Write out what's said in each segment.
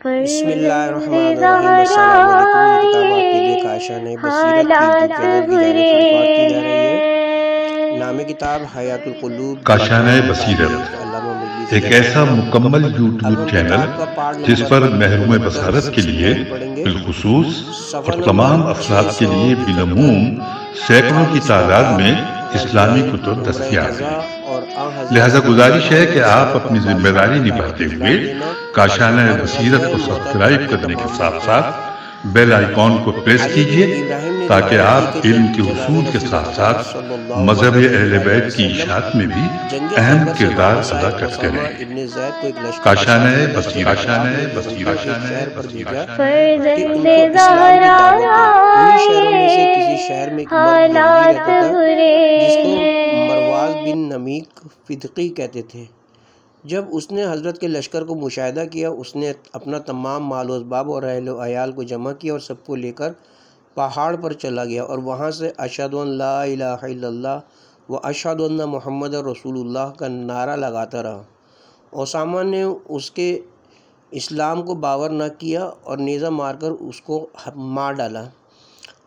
بسم اللہ الرحمن الرحیم۔ السلام علیکم۔ یہ کتاب آپ کے لیے کاشان بصیرت کی یوٹیوب چینل کی جانب سے ریکارڈ کی جا رہی ہے۔ نام کتاب حیات القلوب، کاشانۂ تالیف بصیرت علامہ مجلسی ایک ایسا مکمل اب یوٹیوب ہم چینل کتاب کا پارٹ جس نمبر پر محروم 69 بصارت کے لیے 69 پڑھیں گے۔ بالخصوص صفحہ اور نمبر تمام افراد کے لیے 671، بالعموم سینکڑوں کی 40 تعداد صفحہ میں اسلامی غزوہ کتب عمرہ دستیاب قضا ہیں۔ اور لہذا حضرت گزارش ہے کہ آپ صحابہ کو اپنی ذمہ بادشاہوں داری کو دعوت نبھاتے ہوئے اسلام دینا کاشانۂ اور بصیرت غزوہ کو موتا سبسکرائب کے کرنے کے تمام ساتھ واقعات۔ ساتھ بیل آئیکن کو پریس علی بن کیجیے ابراہیم نے تاکہ روایت کی آپ کہ علم کے جناب حصول کے رسول ساتھ اکرم ساتھ صلی اللہ مذہب اہل علیہ بیت کی وسلم اشاعت میں بھی جنگ اہم خیبر سے کردار واپس ادا آئے۔ کرتے اسامہ رہے۔ ابن زید کو ایک لشکر کے ساتھ کاشانۂ مدینہ بصیرت پہنچا۔ آپ نے ان کو ایک شہر پر بھیجا کہ ان کو اسلام کی دعوت دیں۔ انہی شہروں میں سے کسی شہر میں ایک مرد یہودی رہتا تھا جس کو مرواز بن نمیق فدقی کہتے تھے۔ جب اس نے حضرت کے لشکر کو مشاہدہ کیا، اس نے اپنا تمام مال و اسباب اور اہل و عیال کو جمع کیا اور سب کو لے کر پہاڑ پر چلا گیا اور وہاں سے اشہد ان لا الہ الا اللہ و اشہد ان محمد رسول اللہ کا نعرہ لگاتا رہا۔ اسامہ نے اس کے اسلام کو باور نہ کیا اور نیزہ مار کر اس کو مار ڈالا۔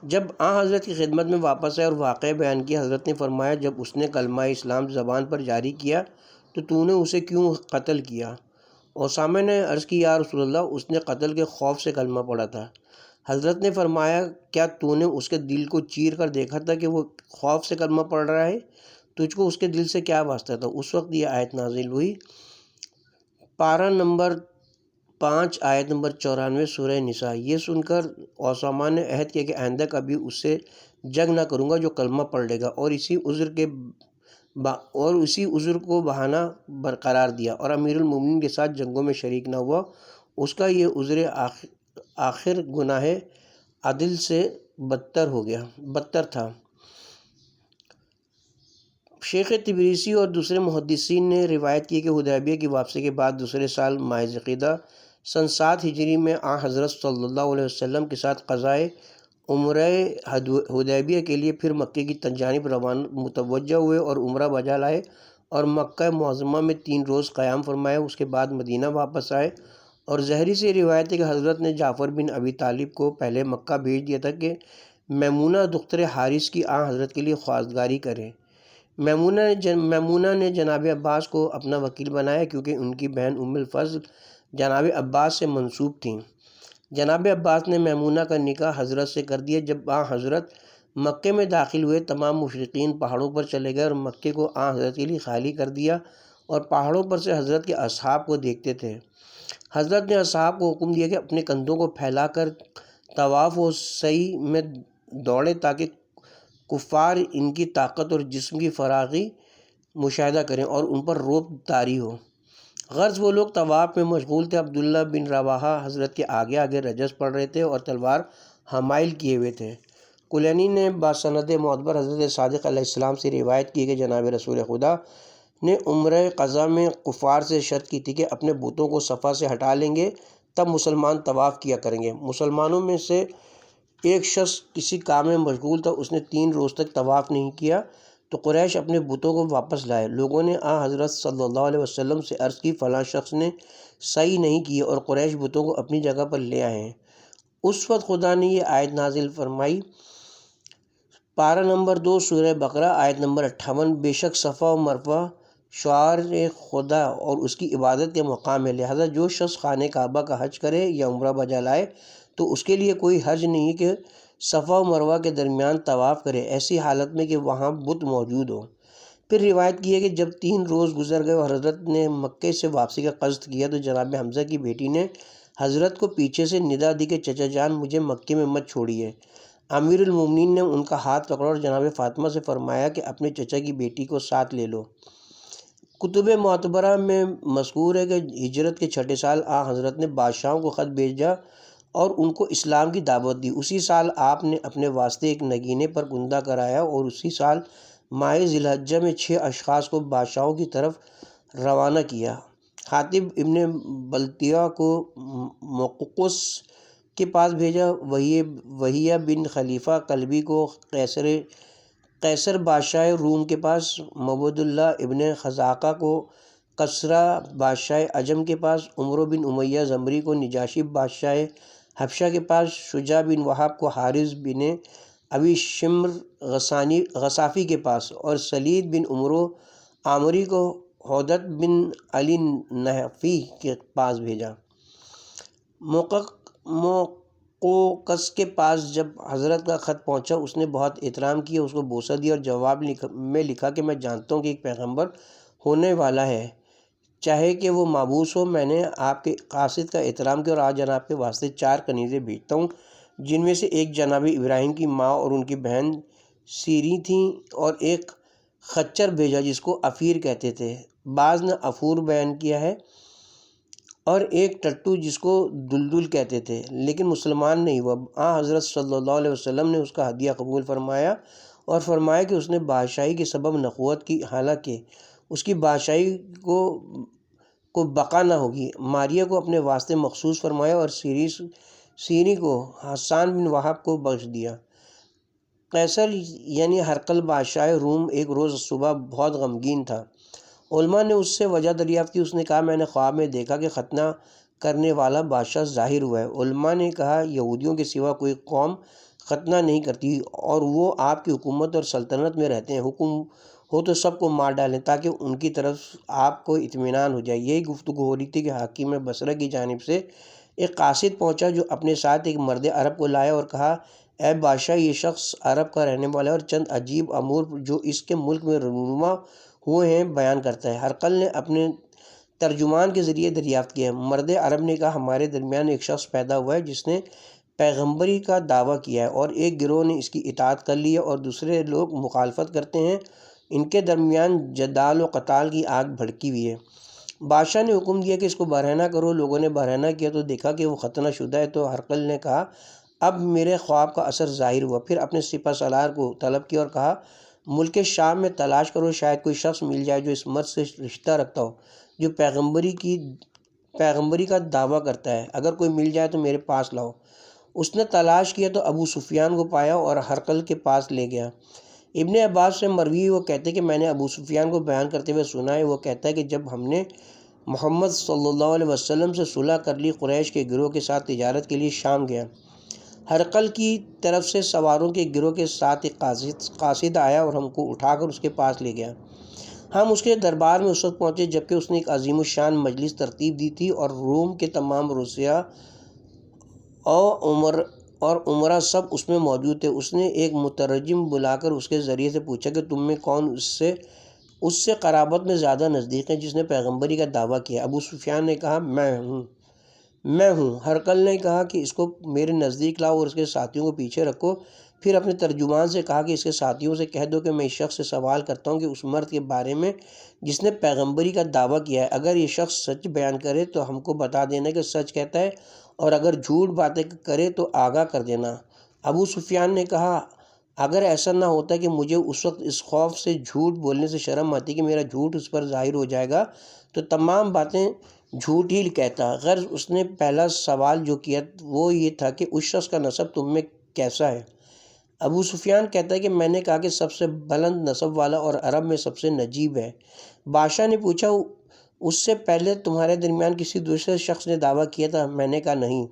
جب حضرت کی خدمت میں واپس آئے اور واقعہ بیان کیا، حضرت نے فرمایا جب اس نے کلمہ اسلام زبان پر جاری کیا تو نے اسے کیوں قتل کیا؟ اسامہ نے عرض کی یا رسول اللہ، اس نے قتل کے خوف سے کلمہ پڑھا تھا۔ حضرت نے فرمایا کیا تو نے اس کے دل کو چیر کر دیکھا تھا کہ وہ خوف سے کلمہ پڑھ رہا ہے؟ تجھ کو اس کے دل سے کیا واسطہ تھا؟ اس وقت یہ آیت نازل ہوئی۔ پارہ نمبر 5 آیت نمبر 94 سورہ نساء۔ یہ سن کر اسامہ نے عہد کیا کہ آئندہ کبھی اس سے جنگ نہ کروں گا جو کلمہ پڑھ لے گا، اور اسی عذر کو بہانہ برقرار دیا اور امیر المومنین کے ساتھ جنگوں میں شریک نہ ہوا۔ اس کا یہ عذر آخر گناہ عدل سے بدتر تھا۔ شیخ تبریسی اور دوسرے محدثین نے روایت کی کہ حدیبیہ کی واپسی کے بعد دوسرے سال ماہ ذوالقعدہ سن 7 ہجری میں حضرت صلی اللہ علیہ وسلم کے ساتھ قضائے عمرہ حدیبیہ کے لیے پھر مکے کی جانب متوجہ ہوئے اور عمرہ بجا لائے اور مکہ معظمہ میں 3 روز قیام فرمایا۔ اس کے بعد مدینہ واپس آئے اور زہری سے روایت ہے کہ حضرت نے جعفر بن ابی طالب کو پہلے مکہ بھیج دیا تھا کہ میمونہ دختر حارث کی حضرت کے لیے خواستگاری کرے۔ میمونہ نے جناب عباس کو اپنا وکیل بنایا کیونکہ ان کی بہن ام الفضل جناب عباس سے منسوب تھیں۔ جناب عباس نے میمونہ کا نکاح حضرت سے کر دیا۔ جب حضرت مکے میں داخل ہوئے، تمام مشرکین پہاڑوں پر چلے گئے اور مکے کو حضرت کے لیے خالی کر دیا اور پہاڑوں پر سے حضرت کے اصحاب کو دیکھتے تھے۔ حضرت نے اصحاب کو حکم دیا کہ اپنے کندھوں کو پھیلا کر طواف و سعی میں دوڑیں تاکہ کفار ان کی طاقت اور جسم کی فراخی مشاہدہ کریں اور ان پر رعب طاری ہو۔ غرض وہ لوگ طواف میں مشغول تھے۔ عبداللہ بن رواحہ حضرت کے آگے آگے رجز پڑھ رہے تھے اور تلوار حمائل کیے ہوئے تھے۔ کلینی نے باسند معتبر حضرت صادق علیہ السلام سے روایت کی کہ جناب رسول خدا نے عمرہ قضا میں کفار سے شرط کی تھی کہ اپنے بتوں کو صفا سے ہٹا لیں گے تب مسلمان طواف کیا کریں گے۔ مسلمانوں میں سے ایک شخص کسی کام میں مشغول تھا، اس نے 3 روز تک طواف نہیں کیا تو قریش اپنے بتوں کو واپس لائے۔ لوگوں نے حضرت صلی اللہ علیہ وسلم سے عرض کی فلاں شخص نے سعی نہیں کی اور قریش بتوں کو اپنی جگہ پر لے آئے ہیں۔ اس وقت خدا نے یہ آیت نازل فرمائی۔ پارہ نمبر 2 سورہ بقرہ آیت نمبر 58۔ بے شک صفا و مروہ شعائر خدا اور اس کی عبادت کے مقام ہے، لہذا جو شخص خانہ کعبہ کا حج کرے یا عمرہ بجا لائے تو اس کے لیے کوئی حرج نہیں ہے کہ صفا و مروہ کے درمیان طواف کرے، ایسی حالت میں کہ وہاں بت موجود ہو۔ پھر روایت کی ہے کہ جب 3 روز گزر گئے اور حضرت نے مکے سے واپسی کا قصد کیا تو جناب حمزہ کی بیٹی نے حضرت کو پیچھے سے ندا دی کہ چچا جان مجھے مکے میں مت چھوڑیے۔ امیر المومنین نے ان کا ہاتھ پکڑا اور جناب فاطمہ سے فرمایا کہ اپنے چچا کی بیٹی کو ساتھ لے لو۔ کتب معتبرہ میں مذکور ہے کہ ہجرت کے 6 سال حضرت نے بادشاہوں کو خط بھیجا اور ان کو اسلام کی دعوت دی۔ اسی سال آپ نے اپنے واسطے ایک نگینے پر کندہ کرایا اور اسی سال ماہ ذی الحجہ میں 6 اشخاص کو بادشاہوں کی طرف روانہ کیا۔ حاطب ابن بلتیہ کو مقوقس کے پاس بھیجا، وہیہ بن خلیفہ کلبی کو قیصر بادشاہ روم کے پاس، مبعود اللہ ابن خزاقہ کو کسرا بادشاہ عجم کے پاس، عمرو بن امیہ زمری کو نجاشی بادشاہ حبشہ کے پاس، شجاع بن وہاب کو حارث بن ابی شمر غصافی کے پاس، اور سلید بن عمرو عامری کو حودت بن علی نحفی کے پاس بھیجا۔ موقوقس کے پاس جب حضرت کا خط پہنچا، اس نے بہت احترام کیا، اس کو بوسہ دیا اور جواب میں لکھا کہ میں جانتا ہوں کہ ایک پیغمبر ہونے والا ہے، چاہے کہ وہ مابعوث ہو۔ میں نے آپ کے قاصد کا احترام کیا اور آج جناب کے واسطے 4 کنیزیں بھیجتا ہوں، جن میں سے ایک جناب ابراہیم کی ماں اور ان کی بہن سیری تھیں، اور ایک خچر بھیجا جس کو افیر کہتے تھے، بعض نے افور بیان کیا ہے، اور ایک ٹٹو جس کو دلدل کہتے تھے، لیکن مسلمان نہیں ہوا۔ حضرت صلی اللہ علیہ وسلم نے اس کا ہدیہ قبول فرمایا اور فرمایا کہ اس نے بادشاہی کے سبب نبوت کی، حالانکہ اس کی بادشاہی کو بقا نہ ہوگی۔ ماریہ کو اپنے واسطے مخصوص فرمایا اور سیری کو حسان بن وہاب کو بخش دیا۔ قیصر یعنی ہرقل بادشاہ روم ایک روز صبح بہت غمگین تھا۔ علماء نے اس سے وجہ دریافت کی۔ اس نے کہا میں نے خواب میں دیکھا کہ ختنہ کرنے والا بادشاہ ظاہر ہوا ہے۔ علماء نے کہا یہودیوں کے سوا کوئی قوم ختنہ نہیں کرتی اور وہ آپ کی حکومت اور سلطنت میں رہتے ہیں، حکم ہو تو سب کو مار ڈالیں تاکہ ان کی طرف آپ کو اطمینان ہو جائے۔ یہی گفتگو ہو رہی تھی کہ حاکم بصرہ کی جانب سے ایک قاصد پہنچا جو اپنے ساتھ ایک مرد عرب کو لایا اور کہا اے بادشاہ، یہ شخص عرب کا رہنے والا ہے اور چند عجیب امور جو اس کے ملک میں رونما ہوئے ہیں بیان کرتا ہے۔ ہرقل نے اپنے ترجمان کے ذریعے دریافت کیا۔ مرد عرب نے کہا ہمارے درمیان ایک شخص پیدا ہوا ہے جس نے پیغمبری کا دعویٰ کیا ہے، اور ایک گروہ نے اس کی اطاعت کر لی ہے اور دوسرے لوگ مخالفت کرتے ہیں، ان کے درمیان جدال و قتال کی آگ بھڑکی ہوئی ہے۔ بادشاہ نے حکم دیا کہ اس کو برہنہ کرو۔ لوگوں نے برہنہ کیا تو دیکھا کہ وہ ختنہ شدہ ہے، تو ہرقل نے کہا اب میرے خواب کا اثر ظاہر ہوا۔ پھر اپنے سپہ سالار کو طلب کیا اور کہا ملک شام میں تلاش کرو، شاید کوئی شخص مل جائے جو اس مرد سے رشتہ رکھتا ہو جو پیغمبری کا دعویٰ کرتا ہے، اگر کوئی مل جائے تو میرے پاس لاؤ۔ اس نے تلاش کیا تو ابو سفیان کو پایا اور ہرقل کے پاس لے گیا۔ ابن عباس سے مروی وہ کہتے ہیں کہ میں نے ابو سفیان کو بیان کرتے ہوئے سنا ہے، وہ کہتا ہے کہ جب ہم نے محمد صلی اللہ علیہ وسلم سے صلح کر لی، قریش کے گروہ کے ساتھ تجارت کے لیے شام گیا۔ ہرقل کی طرف سے سواروں کے گروہ کے ساتھ ایک قاصد آیا اور ہم کو اٹھا کر اس کے پاس لے گیا۔ ہم اس کے دربار میں اس وقت پہنچے جبکہ اس نے ایک عظیم الشان مجلس ترتیب دی تھی اور روم کے تمام رؤساء اور عمرا سب اس میں موجود تھے۔ اس نے ایک مترجم بلا کر اس کے ذریعے سے پوچھا کہ تم میں کون اس سے قرابت میں زیادہ نزدیک ہے جس نے پیغمبری کا دعویٰ کیا؟ ابو سفیان نے کہا میں ہوں۔ ہرقل نے کہا کہ اس کو میرے نزدیک لاؤ اور اس کے ساتھیوں کو پیچھے رکھو۔ پھر اپنے ترجمان سے کہا کہ اس کے ساتھیوں سے کہہ دو کہ میں اس شخص سے سوال کرتا ہوں کہ اس مرد کے بارے میں جس نے پیغمبری کا دعویٰ کیا ہے، اگر یہ شخص سچ بیان کرے تو ہم کو بتا دینا کہ سچ کہتا ہے، اور اگر جھوٹ باتیں کرے تو آگاہ کر دینا۔ ابو سفیان نے کہا اگر ایسا نہ ہوتا کہ مجھے اس وقت اس خوف سے جھوٹ بولنے سے شرم آتی کہ میرا جھوٹ اس پر ظاہر ہو جائے گا تو تمام باتیں جھوٹ ہی کہتا۔ غرض اس نے پہلا سوال جو کیا وہ یہ تھا کہ اس شخص کا نسب تم میں کیسا ہے؟ ابو سفیان کہتا ہے کہ میں نے کہا کہ سب سے بلند نسب والا اور عرب میں سب سے نجیب ہے۔ بادشاہ نے پوچھا اس سے پہلے تمہارے درمیان کسی دوسرے شخص نے دعویٰ کیا تھا؟ میں نے کہا نہیں۔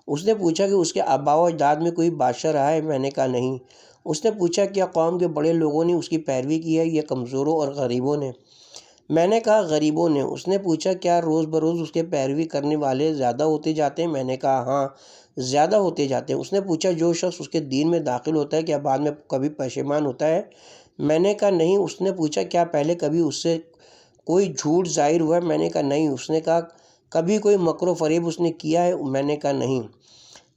اس نے پوچھا کہ اس کے آباء و اجداد میں کوئی بادشاہ رہا ہے؟ میں نے کہا نہیں۔ اس نے پوچھا کیا قوم کے بڑے لوگوں نے اس کی پیروی کی ہے یا کمزوروں اور غریبوں نے؟ میں نے کہا غریبوں نے۔ اس نے پوچھا کیا روز بروز اس کے پیروی کرنے والے زیادہ ہوتے جاتے ہیں؟ میں نے کہا ہاں، زیادہ ہوتے جاتے ہیں۔ اس نے پوچھا جو شخص اس کے دین میں داخل ہوتا ہے کیا بعد میں کبھی پشیمان ہوتا ہے؟ میں نے کہا نہیں۔ اس نے پوچھا کیا پہلے کبھی اس سے کوئی جھوٹ ظاہر ہوا ہے؟ میں نے کہا نہیں۔ اس نے کہا کبھی کوئی مکر و فریب اس نے کیا ہے؟ میں نے کہا نہیں۔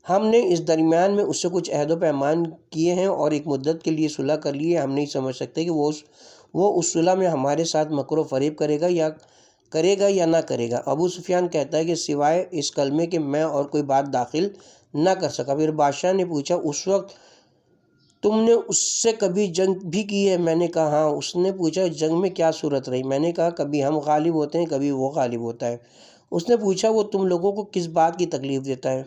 ہم نے اس درمیان میں اس سے کچھ عہد و پیمان کیے ہیں اور ایک مدت کے لیے صلح کر لی ہے، ہم نہیں سمجھ سکتے کہ وہ اس صلح میں ہمارے ساتھ مکر و فریب کرے گا یا نہ کرے گا۔ ابو سفیان کہتا ہے کہ سوائے اس کلمے کے میں اور کوئی بات داخل نہ کر سکا۔ پھر بادشاہ نے پوچھا اس وقت تم نے اس سے کبھی جنگ بھی کی ہے؟ میں نے کہا ہاں۔ اس نے پوچھا جنگ میں کیا صورت رہی؟ میں نے کہا کبھی ہم غالب ہوتے ہیں، کبھی وہ غالب ہوتا ہے۔ اس نے پوچھا وہ تم لوگوں کو کس بات کی تکلیف دیتا ہے؟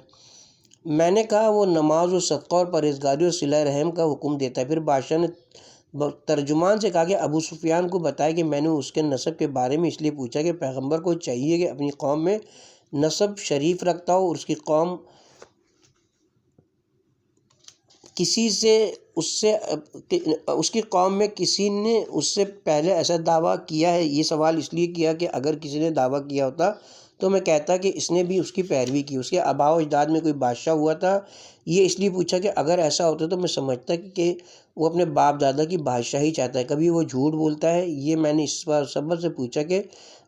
میں نے کہا وہ نماز و صدقہ اور پرہیزگاری اور صلہ رحم کا حکم دیتا ہے۔ پھر بادشاہ نے ترجمان سے کہا کہ ابو سفیان کو بتائے کہ میں نے اس کے نسب کے بارے میں اس لیے پوچھا کہ پیغمبر کو چاہیے کہ اپنی قوم میں نسب شریف رکھتا ہو اور اس کی قوم میں کسی نے اس سے پہلے ایسا دعویٰ کیا ہے۔ یہ سوال اس لیے کیا کہ اگر کسی نے دعویٰ کیا ہوتا تو میں کہتا کہ اس نے بھی اس کی پیروی کی، اس کے آباء و اجداد میں کوئی بادشاہ ہوا تھا۔ یہ اس لیے پوچھا کہ اگر ایسا ہوتا تو میں سمجھتا کہ وہ اپنے باپ دادا کی بادشاہی چاہتا ہے، کبھی وہ جھوٹ بولتا ہے۔ یہ میں نے اس بار صبر سے پوچھا کہ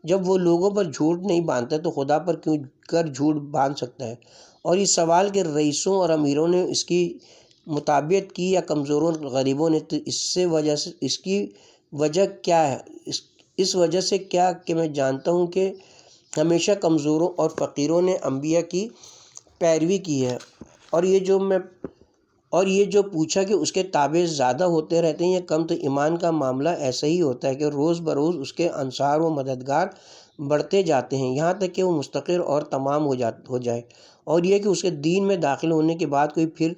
جب وہ لوگوں پر جھوٹ نہیں باندھتا تو خدا پر کیوں کر جھوٹ باندھ سکتا ہے؟ اور اس سوال کے رئیسوں اور امیروں نے اس کی مطابقت کی یا کمزوروں غریبوں نے، تو اس کی وجہ کیا ہے؟ اس وجہ سے کیا کہ میں جانتا ہوں کہ ہمیشہ کمزوروں اور فقیروں نے انبیاء کی پیروی کی ہے، اور یہ جو پوچھا کہ اس کے تابع زیادہ ہوتے رہتے ہیں یا کم، تو ایمان کا معاملہ ایسا ہی ہوتا ہے کہ روز بروز اس کے انصار و مددگار بڑھتے جاتے ہیں، یہاں تک کہ وہ مستقر اور تمام ہو جائے۔ اور یہ کہ اس کے دین میں داخل ہونے کے بعد کوئی پھر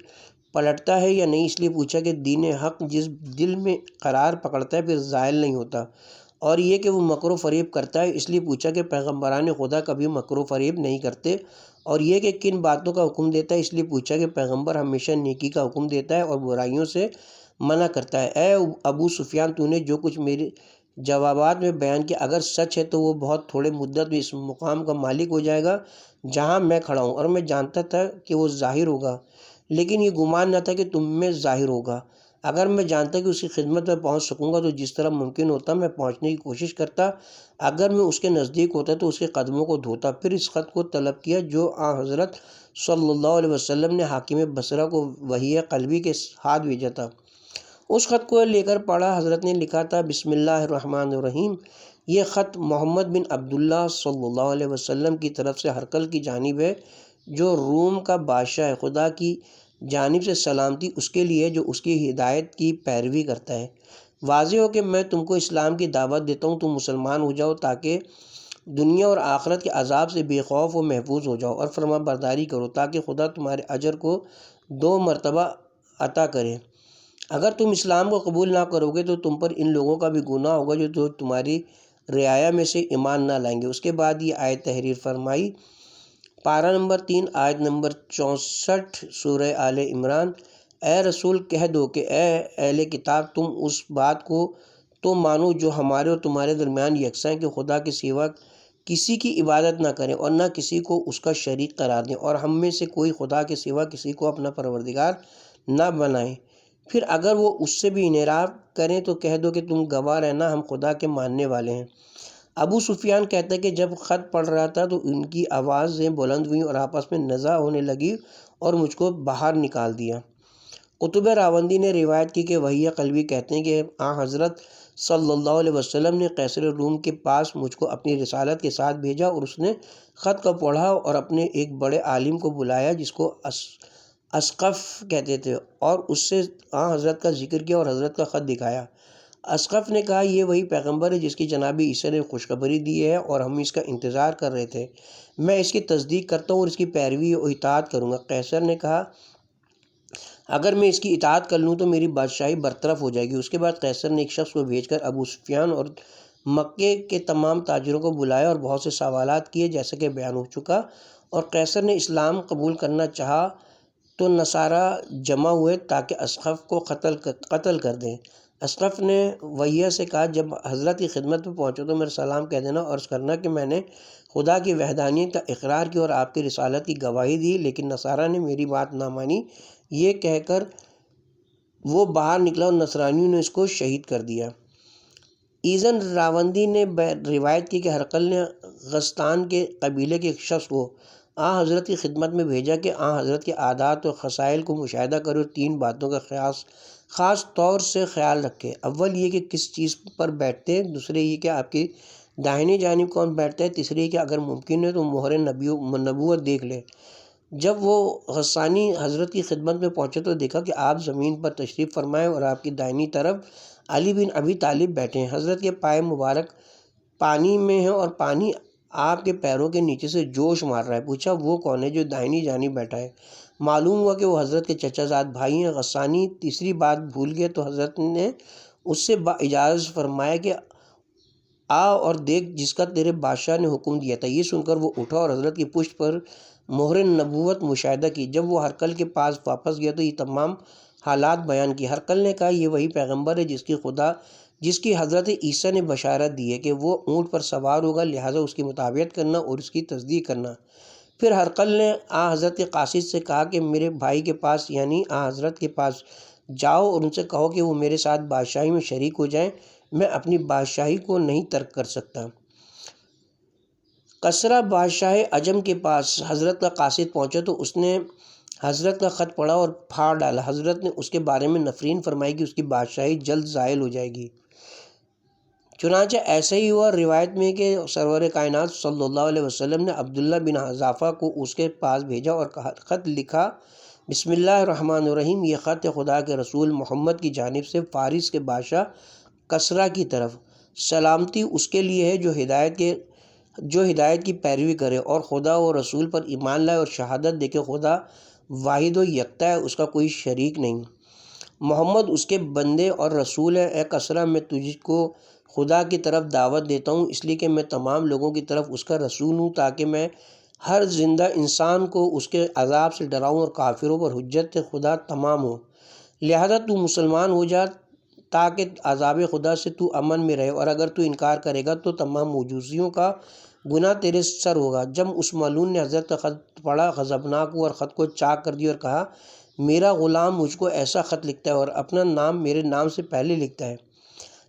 پلٹتا ہے یا نہیں، اس لیے پوچھا کہ دین حق جس دل میں قرار پکڑتا ہے پھر زائل نہیں ہوتا۔ اور یہ کہ وہ مکر و فریب کرتا ہے، اس لیے پوچھا کہ پیغمبران خدا کبھی مکر و فریب نہیں کرتے۔ اور یہ کہ کن باتوں کا حکم دیتا ہے، اس لیے پوچھا کہ پیغمبر ہمیشہ نیکی کا حکم دیتا ہے اور برائیوں سے منع کرتا ہے۔ اے ابو سفیان، تو نے جو کچھ میرے جوابات میں بیان کیا اگر سچ ہے تو وہ بہت تھوڑے مدت میں اس مقام کا مالک ہو جائے گا جہاں میں کھڑا ہوں، اور میں جانتا تھا کہ وہ ظاہر ہوگا، لیکن یہ گمان نہ تھا کہ تم میں ظاہر ہوگا۔ اگر میں جانتا کہ اس کی خدمت میں پہنچ سکوں گا تو جس طرح ممکن ہوتا میں پہنچنے کی کوشش کرتا۔ اگر میں اس کے نزدیک ہوتا تو اس کے قدموں کو دھوتا۔ پھر اس خط کو طلب کیا جو حضرت صلی اللہ علیہ وسلم نے حاکم بصرہ کو وحی قلبی کے ہاتھ بھیجا تھا۔ اس خط کو لے کر پڑھا۔ حضرت نے لکھا تھا، بسم اللہ الرحمن الرحیم۔ یہ خط محمد بن عبداللہ صلی اللہ علیہ وسلم کی طرف سے ہرقل کی جانب ہے جو روم کا بادشاہ ہے۔ خدا کی جانب سے سلامتی اس کے لیے جو اس کی ہدایت کی پیروی کرتا ہے۔ واضح ہو کہ میں تم کو اسلام کی دعوت دیتا ہوں، تم مسلمان ہو جاؤ تاکہ دنیا اور آخرت کے عذاب سے بے خوف و محفوظ ہو جاؤ، اور فرما برداری کرو تاکہ خدا تمہارے اجر کو 2 مرتبہ عطا کرے۔ اگر تم اسلام کو قبول نہ کرو گے تو تم پر ان لوگوں کا بھی گناہ ہوگا جو تمہاری رعایا میں سے ایمان نہ لائیں گے۔ اس کے بعد یہ آیت تحریر فرمائی، پارہ نمبر 3 آیت نمبر 64 سورہ آل عمران۔ اے رسول کہہ دو کہ اے اہل کتاب، تم اس بات کو تو مانو جو ہمارے اور تمہارے درمیان یکساں ہے کہ خدا کے سوا کسی کی عبادت نہ کریں اور نہ کسی کو اس کا شریک قرار دیں، اور ہم میں سے کوئی خدا کے سوا کسی کو اپنا پروردگار نہ بنائیں۔ پھر اگر وہ اس سے بھی انحراف کریں تو کہہ دو کہ تم گواہ رہنا ہم خدا کے ماننے والے ہیں۔ ابو سفیان کہتا ہے کہ جب خط پڑھ رہا تھا تو ان کی آوازیں بلند ہوئیں اور آپس میں نزاع ہونے لگی اور مجھ کو باہر نکال دیا۔ قطب راوندی نے روایت کی کہ وحی قلبی کہتے ہیں کہ حضرت صلی اللہ علیہ وسلم نے قیصر روم کے پاس مجھ کو اپنی رسالت کے ساتھ بھیجا، اور اس نے خط کو پڑھا اور اپنے ایک بڑے عالم کو بلایا جس کو اسقف کہتے تھے، اور اس سے حضرت کا ذکر کیا اور حضرت کا خط دکھایا۔ اسقف نے کہا، یہ وہی پیغمبر ہے جس کی جناب عیسیٰ نے خوشخبری دی ہے اور ہم اس کا انتظار کر رہے تھے۔ میں اس کی تصدیق کرتا ہوں اور اس کی پیروی و اطاعت کروں گا۔ قیصر نے کہا، اگر میں اس کی اطاعت کر لوں تو میری بادشاہی برطرف ہو جائے گی۔ اس کے بعد قیصر نے ایک شخص کو بھیج کر ابو سفیان اور مکے کے تمام تاجروں کو بلایا اور بہت سے سوالات کیے جیسا کہ بیان ہو چکا، اور قیصر نے اسلام قبول کرنا چاہا تو نصارہ جمع ہوئے تاکہ اسقف کو قتل کر دیں۔ اسقف نے وحیہ سے کہا، جب حضرت کی خدمت میں پہنچو تو میرا سلام کہہ دینا اور عرض کرنا کہ میں نے خدا کی وحدانیت کا اقرار کیا اور آپ کی رسالت کی گواہی دی، لیکن نصارہ نے میری بات نہ مانی۔ یہ کہہ کر وہ باہر نکلا اور نصرانیوں نے اس کو شہید کر دیا۔ ایزن راوندی نے روایت کی کہ ہرقل نے غسطان کے قبیلے کے ایک شخص کو حضرت کی خدمت میں بھیجا کہ حضرت کے عادات و خصائل کو مشاہدہ کرے اور 3 باتوں کا خاص طور سے خیال رکھے۔ اول یہ کہ کس چیز پر بیٹھتے، دوسرے یہ کہ آپ کی داہنی جانب کون بیٹھتا ہے، تیسرے یہ کہ اگر ممکن ہے تو مہر نبوت دیکھ لے۔ جب وہ غسانی حضرت کی خدمت میں پہنچے تو دیکھا کہ آپ زمین پر تشریف فرمائے اور آپ کی دائنی طرف علی بن ابی طالب بیٹھے ہیں۔ حضرت کے پائے مبارک پانی میں ہیں اور پانی آپ کے پیروں کے نیچے سے جوش مار رہا ہے۔ پوچھا، وہ کون ہے جو دائنی جانب بیٹھا ہے؟ معلوم ہوا کہ وہ حضرت کے چچا زاد بھائی ہیں۔ غسانی تیسری بات بھول گئے تو حضرت نے اس سے اجازت فرمایا کہ آ اور دیکھ جس کا تیرے بادشاہ نے حکم دیا تھا۔ یہ سن کر وہ اٹھا اور حضرت کی پشت پر مہر نبوت مشاہدہ کی۔ جب وہ ہرقل کے پاس واپس گیا تو یہ تمام حالات بیان کی۔ ہرقل نے کہا یہ وہی پیغمبر ہے جس کی حضرت عیسیٰ نے بشارت دی ہے کہ وہ اونٹ پر سوار ہوگا، لہٰذا اس کی مطابقت کرنا اور اس کی تصدیق کرنا۔ پھر ہرقل نے حضرت قاصد سے کہا کہ میرے بھائی کے پاس یعنی حضرت کے پاس جاؤ اور ان سے کہو کہ وہ میرے ساتھ بادشاہی میں شریک ہو جائیں، میں اپنی بادشاہی کو نہیں ترک کر سکتا۔ کسریٰ بادشاہ عجم کے پاس حضرت کا قاصد پہنچا تو اس نے حضرت کا خط پڑھا اور پھاڑ ڈالا۔ حضرت نے اس کے بارے میں نفرین فرمائی کہ اس کی بادشاہی جلد زائل ہو جائے گی۔ چنانچہ ایسا ہی ہوا۔ روایت میں کہ سرور کائنات صلی اللہ علیہ وسلم نے عبداللہ بن حذافہ کو اس کے پاس بھیجا اور خط لکھا، بسم اللہ الرحمن الرحیم، یہ خط ہے خدا کے رسول محمد کی جانب سے فارس کے بادشاہ کسریٰ کی طرف۔ سلامتی اس کے لیے ہے جو ہدایت کی پیروی کرے اور خدا و رسول پر ایمان لائے اور شہادت دے کہ خدا واحد و یکتا ہے، اس کا کوئی شریک نہیں۔ محمد اس کے بندے اور رسول ہے۔ اے کسریٰ، میں تجھ کو خدا کی طرف دعوت دیتا ہوں، اس لیے کہ میں تمام لوگوں کی طرف اس کا رسول ہوں، تاکہ میں ہر زندہ انسان کو اس کے عذاب سے ڈراؤں اور کافروں پر حجت خدا تمام ہو۔ لہذا تو مسلمان ہو جا تاکہ عذاب خدا سے تو امن میں رہے، اور اگر تو انکار کرے گا تو تمام موجوزیوں کا گناہ تیرے سر ہوگا۔ جب اس ملعون نے حضرت کا خط پڑھا، غضبناک ہوا اور خط کو چاک کر دیا اور کہا، میرا غلام مجھ کو ایسا خط لکھتا ہے اور اپنا نام میرے نام سے پہلے لکھتا ہے۔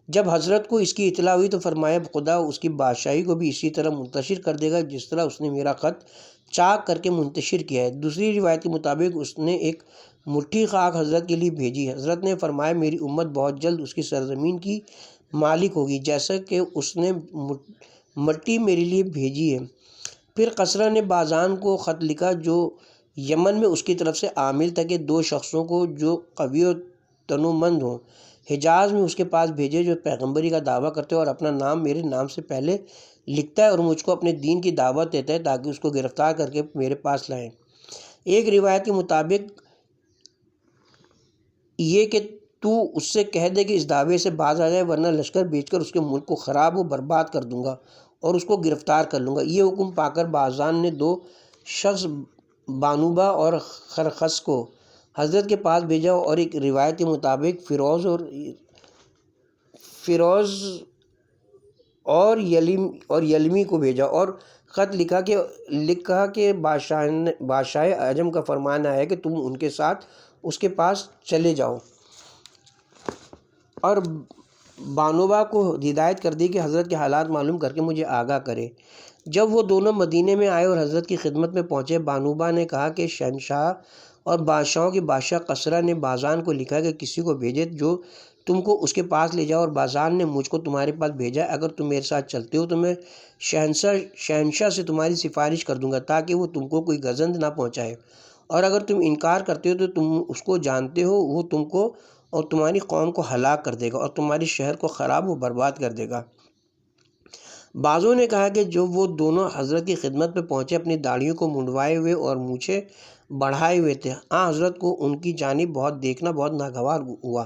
جب حضرت کو اس کی اطلاع ہوئی تو فرمایا، خدا اس کی بادشاہی کو بھی اسی طرح منتشر کر دے گا جس طرح اس نے میرا خط چاک کر کے منتشر کیا ہے۔ دوسری روایت کے مطابق اس نے ایک مٹھی خاک حضرت کے لیے بھیجی۔ حضرت نے فرمایا، میری امت بہت جلد اس کی سرزمین کی مالک ہوگی جیسا کہ اس نے مٹی میرے لیے بھیجی ہے۔ پھر کسریٰ نے بازان کو خط لکھا جو یمن میں اس کی طرف سے عامل تھا کہ دو شخصوں کو جو قوی و تنومند ہوں حجاز میں اس کے پاس بھیجے، جو پیغمبری کا دعویٰ کرتے ہیں اور اپنا نام میرے نام سے پہلے لکھتا ہے اور مجھ کو اپنے دین کی دعوت دیتا ہے تاکہ اس کو گرفتار کر کے میرے پاس لائیں۔ ایک روایت کے مطابق یہ کہ تو اس سے کہہ دے کہ اس دعوے سے باز آ جائے، ورنہ لشکر بھیج کر اس کے ملک کو خراب و برباد کر دوں گا اور اس کو گرفتار کر لوں گا۔ یہ حکم پا کر بازان نے دو شخص بانوبا اور خرخس کو حضرت کے پاس بھیجا اور ایک روایت کے مطابق فیروز اور یلمی کو بھیجا اور خط لکھا کہ بادشاہ عجم کا فرمان آیا کہ تم ان کے ساتھ اس کے پاس چلے جاؤ، اور بانوبا کو ہدایت کر دی کہ حضرت کے حالات معلوم کر کے مجھے آگاہ کرے۔ جب وہ دونوں مدینے میں آئے اور حضرت کی خدمت میں پہنچے، بانوبا نے کہا کہ شہنشاہ اور بادشاہوں کے بادشاہ کسریٰ نے بازان کو لکھا کہ کسی کو بھیجے جو تم کو اس کے پاس لے جاؤ، اور بازان نے مجھ کو تمہارے پاس بھیجا ہے۔ اگر تم میرے ساتھ چلتے ہو تو میں شہنشاہ سے تمہاری سفارش کر دوں گا تاکہ وہ تم کو کوئی گزند نہ پہنچائے، اور اگر تم انکار کرتے ہو تو تم اس کو جانتے ہو وہ تم کو اور تمہاری قوم کو ہلاک کر دے گا اور تمہارے شہر کو خراب و برباد کر دے گا۔ بعضوں نے کہا کہ جب وہ دونوں حضرت کی خدمت میں پہنچے، اپنی داڑھیوں کو منڈوائے ہوئے اور مونچھیں بڑھائے ہوئے تھے۔ حضرت کو ان کی جانب دیکھنا بہت ناگوار ہوا۔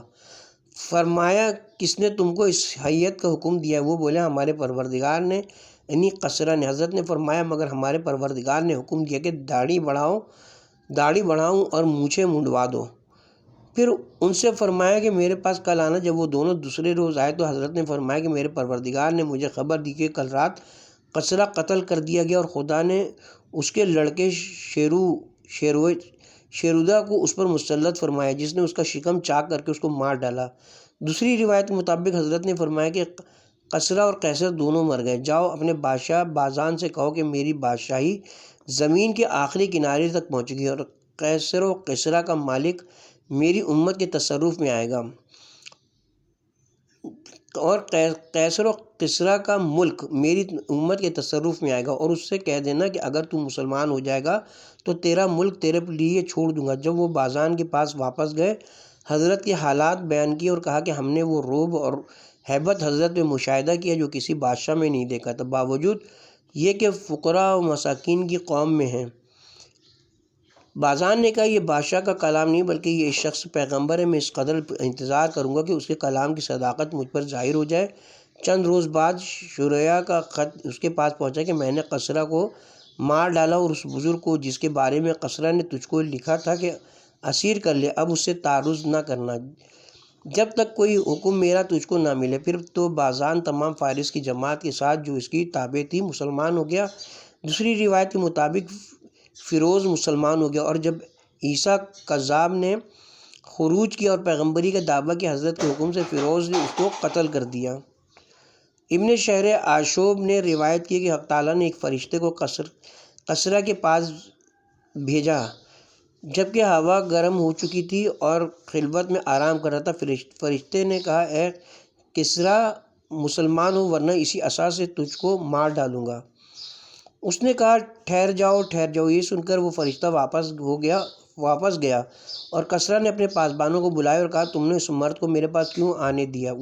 فرمایا، کس نے تم کو اس حیت کا حکم دیا ہے؟ وہ بولے، ہمارے پروردگار نے، یعنی کسریٰ نے۔ حضرت نے فرمایا، مگر ہمارے پروردگار نے حکم دیا کہ داڑھی بڑھاؤں اور مونچھیں منڈوا دو۔ پھر ان سے فرمایا کہ میرے پاس کل آنا۔ جب وہ دونوں دوسرے روز آئے تو حضرت نے فرمایا کہ میرے پروردگار نے مجھے خبر دی کہ کل رات کسریٰ قتل کر دیا گیا اور خدا نے اس کے لڑکے شیرودہ کو اس پر مسلط فرمایا، جس نے اس کا شکم چاک کر کے اس کو مار ڈالا۔ دوسری روایت کے مطابق حضرت نے فرمایا کہ کسریٰ اور قیصر دونوں مر گئے۔ جاؤ، اپنے بادشاہ بازان سے کہو کہ میری بادشاہی زمین کے آخری کنارے تک پہنچ گئی، اور قیصر و کسریٰ کا مالک میری امت کے تصرف میں آئے گا، اور قیصر و کسریٰ کا ملک میری امت کے تصرف میں آئے گا، اور اس سے کہہ دینا کہ اگر تو مسلمان ہو جائے گا تو تیرا ملک تیرے لیے چھوڑ دوں گا۔ جب وہ بازان کے پاس واپس گئے، حضرت کے حالات بیان کیے اور کہا کہ ہم نے وہ رعب اور ہیبت حضرت میں مشاہدہ کیا جو کسی بادشاہ میں نہیں دیکھا تھا، باوجود یہ کہ فقراء و مساکین کی قوم میں ہیں۔ بازان نے کہا یہ بادشاہ کا کلام نہیں بلکہ یہ شخص پیغمبر ہے، میں اس قدر انتظار کروں گا کہ اس کے کلام کی صداقت مجھ پر ظاہر ہو جائے۔ چند روز بعد شریح کا خط اس کے پاس پہنچا کہ میں نے قصرہ کو مار ڈالا اور اس بزرگ کو جس کے بارے میں قصرہ نے تجھ کو لکھا تھا کہ اسیر کر لے، اب اس سے تعرض نہ کرنا جب تک کوئی حکم میرا تجھ کو نہ ملے۔ پھر تو بازان تمام فارس کی جماعت کے ساتھ جو اس کی تابع تھی مسلمان ہو گیا۔ دوسری روایت کے مطابق فیروز مسلمان ہو گیا، اور جب عیسیٰ کذاب نے خروج کیا اور پیغمبری کا دعویٰ کیا، حضرت کے حکم سے فیروز نے اس کو قتل کر دیا۔ ابن شہر آشوب نے روایت کی کہ حق تعالیٰ نے ایک فرشتے کو قصرہ کے پاس بھیجا جبکہ ہوا گرم ہو چکی تھی اور خلوت میں آرام کر رہا تھا۔ فرشتے نے کہا اے کسریٰ مسلمان ہو ورنہ اسی عصا سے تجھ کو مار ڈالوں گا۔ اس نے کہا ٹھہر جاؤ ٹھہر جاؤ۔ یہ سن کر وہ فرشتہ واپس گیا اور کسریٰ نے اپنے پاسبانوں کو بلایا اور کہا تم نے اس مرد کو میرے پاس کیوں آنے دیا؟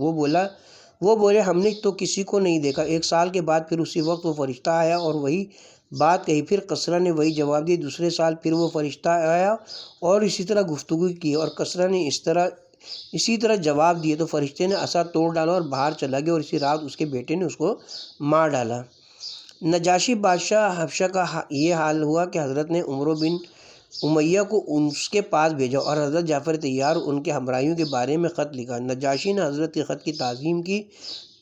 وہ بولے ہم نے تو کسی کو نہیں دیکھا۔ 1 سال کے بعد پھر اسی وقت وہ فرشتہ آیا اور وہی بات کہی، پھر کسریٰ نے وہی جواب دیا۔ دوسرے سال پھر وہ فرشتہ آیا اور اسی طرح گفتگو کی اور کسریٰ نے اسی طرح جواب دیے، تو فرشتے نے عصا توڑ ڈالا اور باہر چلا گیا اور اسی رات اس کے بیٹے نے اس کو مار ڈالا۔ نجاشی بادشاہ حبشہ کا یہ حال ہوا کہ حضرت نے عمرو بن امیہ کو اس کے پاس بھیجا اور حضرت جعفر طیار ان کے ہمراہیوں کے بارے میں خط لکھا۔ نجاشی نے حضرت کے خط کی تعظیم کی،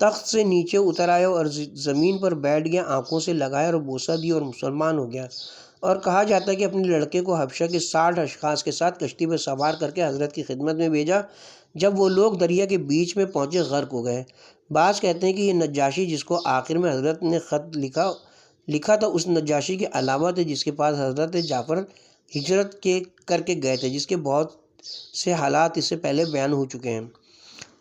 تخت سے نیچے اتر آیا اور زمین پر بیٹھ گیا، آنکھوں سے لگایا اور بوسہ دیا اور مسلمان ہو گیا۔ اور کہا جاتا ہے کہ اپنے لڑکے کو حبشہ کے 60 اشخاص کے ساتھ کشتی پر سوار کر کے حضرت کی خدمت میں بھیجا۔ جب وہ لوگ دریا کے بیچ میں پہنچے غرق ہو گئے۔ بعض کہتے ہیں کہ یہ نجاشی جس کو آخر میں حضرت نے خط لکھا تھا اس نجاشی کے علاوہ تھے جس کے پاس حضرت جعفر ہجرت کر کے گئے تھے، جس کے بہت سے حالات اس سے پہلے بیان ہو چکے ہیں۔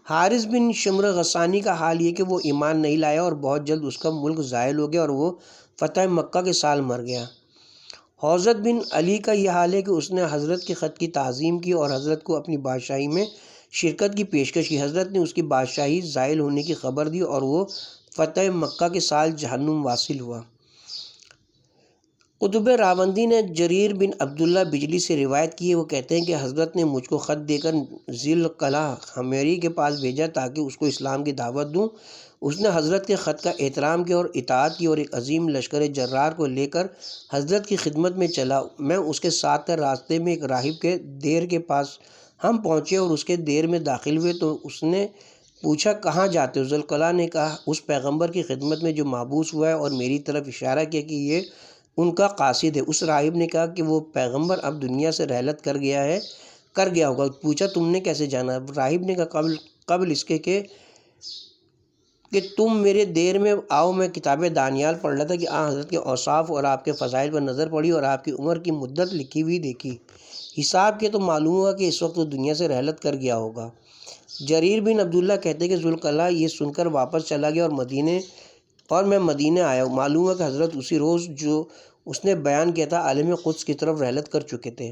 حارث بن شمر غسانی کا حال یہ کہ وہ ایمان نہیں لایا اور بہت جلد اس کا ملک زائل ہو گیا اور وہ فتح مکہ کے سال مر گیا۔ حوضت بن علی کا یہ حال ہے کہ اس نے حضرت کے خط کی تعظیم کی اور حضرت کو اپنی بادشاہی میں شرکت کی پیشکش کی۔ حضرت نے اس کی بادشاہی زائل ہونے کی خبر دی اور وہ فتح مکہ کے سال جہنم واصل ہوا۔ قطب راوندی نے جریر بن عبداللہ بجلی سے روایت کی ہے، وہ کہتے ہیں کہ حضرت نے مجھ کو خط دے کر ذی القلعہ حمیری کے پاس بھیجا تاکہ اس کو اسلام کی دعوت دوں۔ اس نے حضرت کے خط کا احترام کیا اور اطاعت کی اور ایک عظیم لشکر جرار کو لے کر حضرت کی خدمت میں چلا۔ میں اس کے ساتھ تھا۔ راستے میں ایک راہب کے دیر کے پاس ہم پہنچے اور اس کے دیر میں داخل ہوئے تو اس نے پوچھا کہاں جاتے ہو؟ ذی القلعہ نے کہا اس پیغمبر کی خدمت میں جو محبوس ہوا ہے، اور میری طرف اشارہ کیا کہ یہ ان کا قاصد ہے۔ اس راہب نے کہا کہ وہ پیغمبر اب دنیا سے رحلت کر گیا ہوگا۔ پوچھا تم نے کیسے جانا؟ راہب نے کہا قبل اس کے کہ تم میرے دیر میں آؤ میں کتاب دانیال پڑھ رہا تھا کہ حضرت کے اوصاف اور آپ کے فضائل پر نظر پڑی اور آپ کی عمر کی مدت لکھی ہوئی دیکھی۔ حساب کے تو معلوم ہوا کہ اس وقت وہ دنیا سے رحلت کر گیا ہوگا۔ جریر بن عبداللہ کہتے کہ ذی القلعہ یہ سن کر واپس چلا گیا اور میں مدینہ آیا۔ معلوم ہوا کہ حضرت اسی روز جو اس نے بیان کیا تھا عالم قدس کی طرف رحلت کر چکے تھے۔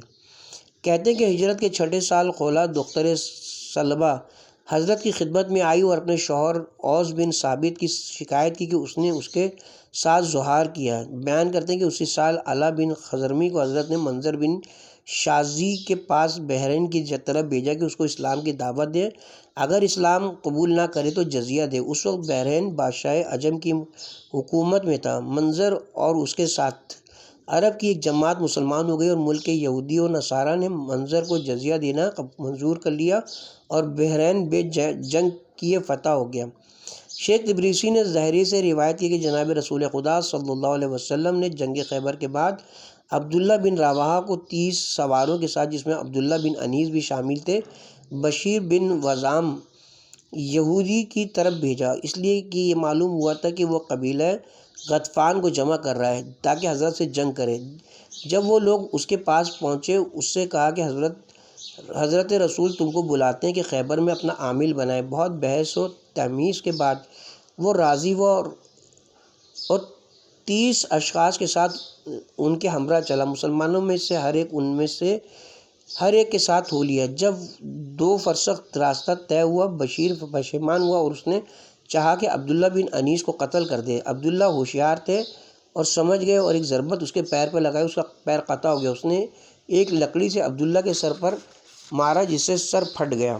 کہتے ہیں کہ ہجرت کے 6 سال خولا دختر سلبہ حضرت کی خدمت میں آئی اور اپنے شوہر اوس بن ثابت کی شکایت کی کہ اس نے اس کے ساتھ زہار کیا۔ بیان کرتے ہیں کہ اسی سال علا بن خضرمی کو حضرت نے منظر بن شازی کے پاس بحرین کی طرف بھیجا کہ اس کو اسلام کی دعوت دے، اگر اسلام قبول نہ کرے تو جزیہ دے۔ اس وقت بحرین بادشاہ عجم کی حکومت میں تھا۔ منظر اور اس کے ساتھ عرب کی ایک جماعت مسلمان ہو گئی اور ملک کے یہودی و نصارہ نے منظر کو جزیہ دینا منظور کر لیا اور بحرین بے جنگ کیے فتح ہو گیا۔ شیخ تبریسی نے زہری سے روایت کی کہ جناب رسول خدا صلی اللہ علیہ وسلم نے جنگ خیبر کے بعد عبداللہ بن رواحہ کو 30 سواروں کے ساتھ، جس میں عبداللہ بن انیس بھی شامل تھے، بشیر بن وضام یہودی کی طرف بھیجا، اس لیے کہ یہ معلوم ہوا تھا کہ وہ قبیلہ غطفان کو جمع کر رہا ہے تاکہ حضرت سے جنگ کرے۔ جب وہ لوگ اس کے پاس پہنچے اس سے کہا کہ حضرت رسول تم کو بلاتے ہیں کہ خیبر میں اپنا عامل بنائے۔ بہت بحث و تمیز کے بعد وہ راضی ہوا اور 30 اشخاص کے ساتھ ان کے ہمراہ چلا۔ مسلمانوں میں سے ہر ایک کے ساتھ ہو لیا۔ جب 2 فرسخ راستہ طے ہوا بشیر پشیمان ہوا اور اس نے چاہا کہ عبداللہ بن انیس کو قتل کر دے۔ عبداللہ ہوشیار تھے اور سمجھ گئے اور ایک ضربت اس کے پیر پر لگائی، اس کا پیر قطع ہو گیا۔ اس نے ایک لکڑی سے عبداللہ کے سر پر مارا جس سے سر پھٹ گیا۔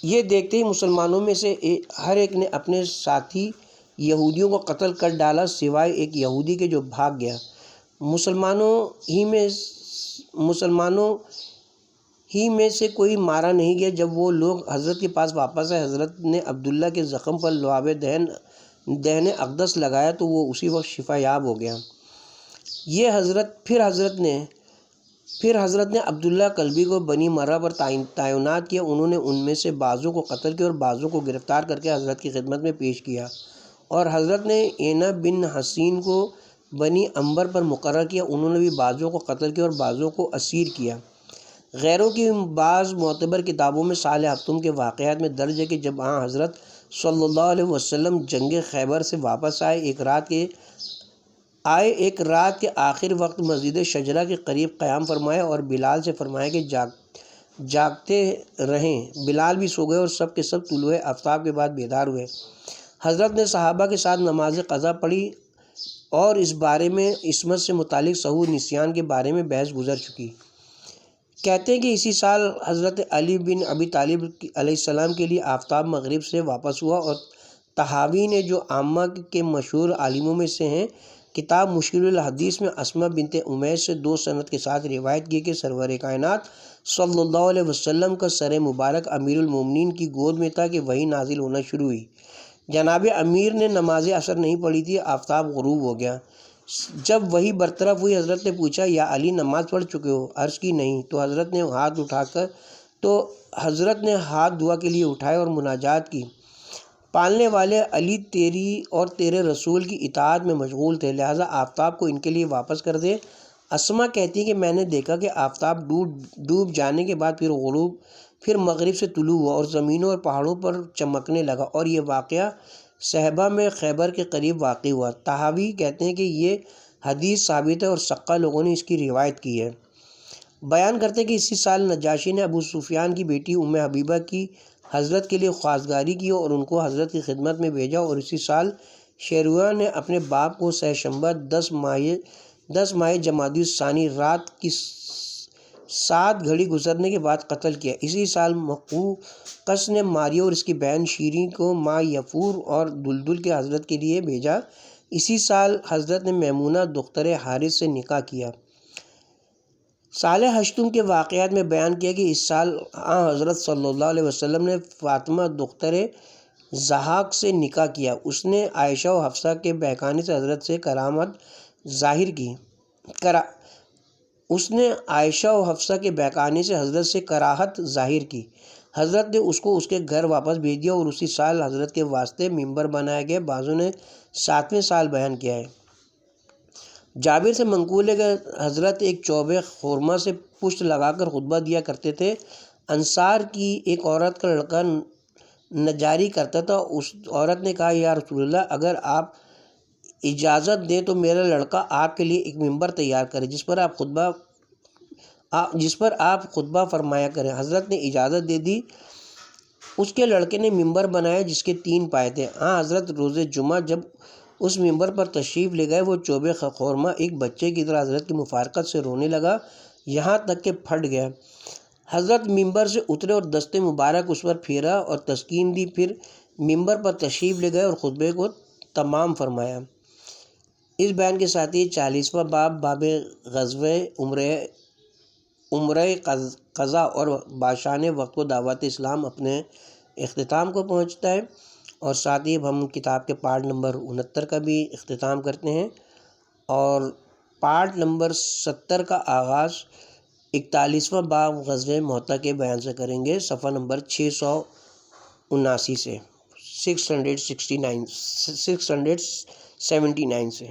یہ دیکھتے ہی مسلمانوں میں سے ہر ایک نے اپنے ساتھی یہودیوں کو قتل کر ڈالا سوائے ایک یہودی کے جو بھاگ گیا۔ مسلمانوں ہی میں سے کوئی مارا نہیں گیا۔ جب وہ لوگ حضرت کے پاس واپس آئے، حضرت نے عبداللہ کے زخم پر لعاب دہن اقدس لگایا تو وہ اسی وقت شفا یاب ہو گیا۔ پھر حضرت نے عبداللہ کلبی کو بنی مرہ پر تعینات کیا۔ انہوں نے ان میں سے بعضوں کو قتل کیا اور بعضوں کو گرفتار کر کے حضرت کی خدمت میں پیش کیا، اور حضرت نے عینہ بن حسین کو بنی عنبر پر مقرر کیا۔ انہوں نے بھی بعضوں کو قتل کیا اور بعضوں کو اسیر کیا۔ غیروں کی بعض معتبر کتابوں میں صالح ہفتم کے واقعات میں درج ہے کہ جب حضرت صلی اللہ علیہ وسلم جنگ خیبر سے واپس آئے، ایک رات کے آخر وقت مسجد شجرہ کے قریب قیام فرمایا اور بلال سے فرمایا کہ جاگتے رہیں۔ بلال بھی سو گئے اور سب کے سب طلوع آفتاب کے بعد بیدار ہوئے۔ حضرت نے صحابہ کے ساتھ نماز قضا پڑھی اور اس بارے میں عصمت سے متعلق سہو نسیان کے بارے میں بحث گزر چکی۔ کہتے ہیں کہ اسی سال حضرت علی بن ابی طالب علیہ السلام کے لیے آفتاب مغرب سے واپس ہوا، اور طحاوی نے، جو عامہ کے مشہور عالموں میں سے ہیں، کتاب مشکل الحدیث میں اسماء بنت امیس سے 2 سند کے ساتھ روایت کی کہ سرور کائنات صلی اللہ علیہ وسلم کا سر مبارک امیر المومنین کی گود میں تھا کہ وحی نازل ہونا شروع ہوئی۔ جناب امیر نے نماز عصر نہیں پڑھی تھی، آفتاب غروب ہو گیا۔ جب وحی برطرف ہوئی، حضرت نے پوچھا، یا علی نماز پڑھ چکے ہو؟ عرض کی نہیں۔ تو حضرت نے ہاتھ دعا کے لیے اٹھائے اور مناجات کی، پالنے والے علی تیری اور تیرے رسول کی اطاعت میں مشغول تھے، لہٰذا آفتاب کو ان کے لیے واپس کر دے۔ اسما کہتی ہیں کہ میں نے دیکھا کہ آفتاب ڈوب جانے کے بعد پھر مغرب سے طلوع ہوا اور زمینوں اور پہاڑوں پر چمکنے لگا، اور یہ واقعہ صحبہ میں خیبر کے قریب واقع ہوا۔ طحاوی کہتے ہیں کہ یہ حدیث ثابت ہے اور سقہ لوگوں نے اس کی روایت کی ہے۔ بیان کرتے ہیں کہ اسی سال نجاشی نے ابو سفیان کی بیٹی ام حبیبہ کی حضرت کے لیے خواستگاری کی اور ان کو حضرت کی خدمت میں بھیجا، اور اسی سال شیرویہ نے اپنے باپ کو سہ شنبہ 10 ماہ جمادی الثانی رات کی 7 گھڑی گزرنے کے بعد قتل کیا۔ اسی سال مقوقس نے ماریہ اور اس کی بہن شیریں کو ماں یفور اور دلدل کے حضرت کے لیے بھیجا۔ اسی سال حضرت نے میمونہ دختر حارث سے نکاح کیا۔ صالح ہشتم کے واقعات میں بیان کیا کہ اس سال حضرت صلی اللہ علیہ وسلم نے فاطمہ دختر ضحاک سے نکاح کیا۔ اس نے عائشہ و حفصہ کے بہکانے سے حضرت سے کراہت ظاہر کی۔ حضرت نے اس کو اس کے گھر واپس بھیج دیا اور اسی سال حضرت کے واسطے ممبر بنایا گیا۔ بعضوں نے 7ویں سال بیان کیا ہے۔ جابر سے منقول ہے کہ حضرت ایک چوبے خورما سے پشت لگا کر خطبہ دیا کرتے تھے۔ انصار کی ایک عورت کا لڑکا نجاری کرتا تھا۔ اس عورت نے کہا، یا رسول اللہ، اگر آپ اجازت دیں تو میرا لڑکا آپ کے لیے ایک ممبر تیار کرے جس پر آپ خطبہ فرمایا کریں۔ حضرت نے اجازت دے دی۔ اس کے لڑکے نے ممبر بنایا جس کے 3 پائے تھے۔ حضرت روز جمعہ جب اس ممبر پر تشریف لے گئے، وہ چوبے خورما ایک بچے کی طرح حضرت کی مفارقت سے رونے لگا، یہاں تک کہ پھٹ گیا۔ حضرت ممبر سے اترے اور دست مبارک اس پر پھیرا اور تسکین دی، پھر ممبر پر تشریف لے گئے اور خطبے کو تمام فرمایا۔ اس بیان کے ساتھ ہی 40واں باب غزوہ عمرہ قضا اور بادشاہان وقت و دعوت اسلام اپنے اختتام کو پہنچتا ہے، اور ساتھ ہی اب ہم کتاب کے پارٹ نمبر 69 کا بھی اختتام کرتے ہیں، اور پارٹ نمبر 70 کا آغاز 41واں باب غزوہ مؤتہ کے بیان سے کریں گے، صفحہ نمبر 679 سے 679 سے۔